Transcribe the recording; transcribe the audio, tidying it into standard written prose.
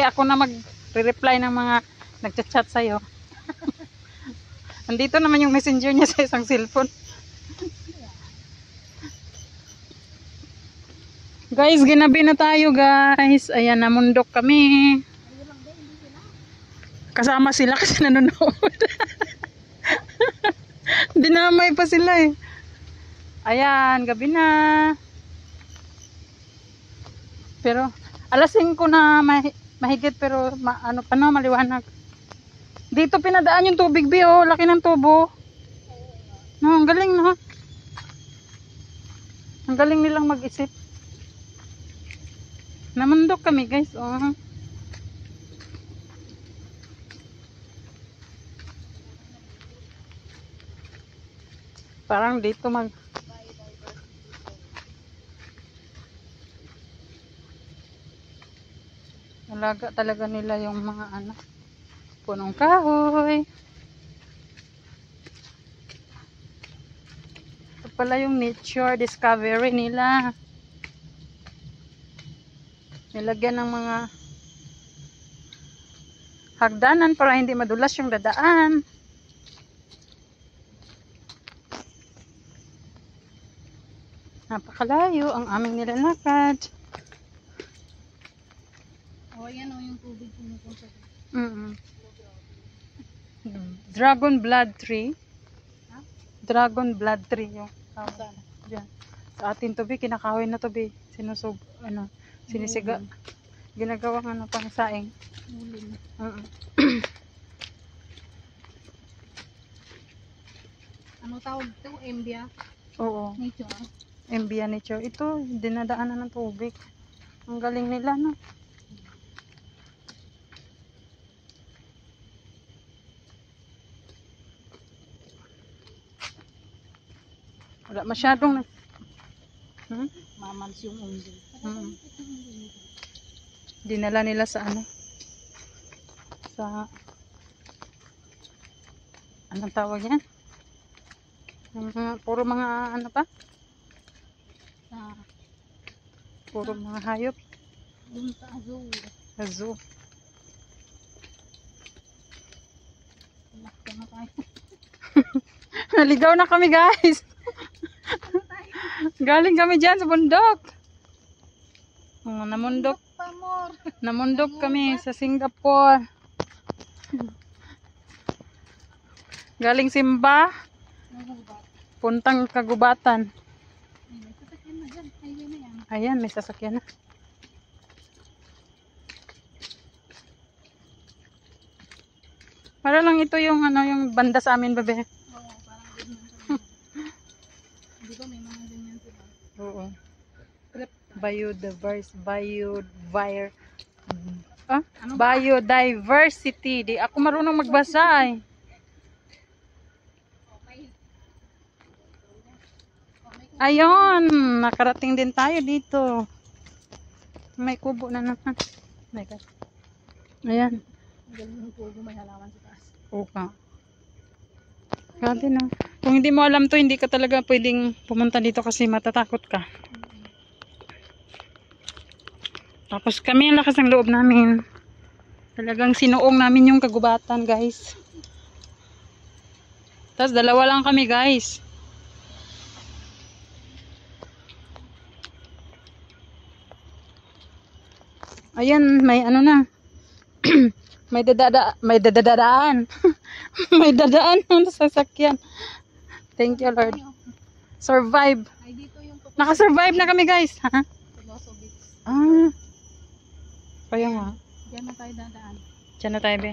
ako na mag-reply ng mga nagchat-chat sa'yo. Andito naman yung messenger niya sa isang cellphone. Guys, ginabi na tayo guys. Ayan, namundok kami. Kasama sila kasi nanonood. Dinamay pa sila eh. Ayan, gabi na. Pero alas 5 na mahigit pero ano pa na, maliwanag. Dito pinadaan yung tubig, Bi, oh. Laki ng tubo. No, ang galing, no? Ang galing nilang mag-isip. Namundok kami, guys, oh. Parang dito alaga talaga nila yung mga ano, punong kahoy. Ito pala yung nature discovery nila. Nilagyan ng mga hagdanan para hindi madulas yung dadaan. Napakalayo ang aming nilalakad. Oh, yan oh, yung tubig pumupunta. Dragon blood tree. Ha? Dragon blood tree yung Saan? diyan. Sa atin to, Bi, kinakawin na to, Bi. Sinisiga. Ginagawa ano pang saing. Muling. Ano tawag ito? Embia? Oo. Nature? Embia nature. Ito, dinadaanan ng tubig. Ang galing nila, no? Wala masyadong Mamals yung umbing. dinala nila sa ano? Sa anong tawag yan? Puro mga ano pa? Puro mga hayop. Dun sa zoo. Sa zoo. Lakta na tayo. Naligaw na kami, guys. Galing kami dyan sa bundok. Namundok. Namundok kami sa Singapore. Galing Simba. Puntang Kagubatan. May sasakyan na dyan. Highway na yan. Ayan, may sasakyan na. Para lang ito yung ano, yung banda sa amin, babe. Oo, parang ganyan sa di ba may mga ganyan sila? Oo. Ano ba? Biodiversity. Di ako marunong magbasa ay. Ayun, nakarating din tayo dito. May kubo na naman. My God. Ayan. Ang galing ng pugo, may halaman sa taas. Okay. Grabe, no? Kung hindi mo alam to, hindi ka talaga pwedeng pumunta dito kasi matatakot ka. Tapos kami, ang lakas ng loob namin. Talagang sinuong namin yung kagubatan, guys. Tapos dalawa lang kami, guys. Ayan, may ano na. may dadadaan. May dadaan ng sasakyan. Thank you, Lord. Survive. Ay, dito yung Nakasurvive na kami, guys. Ha? Tuloso Beach. Ah. Kaya nga. Diyan na tayo dadaan. Diyan na tayo, be.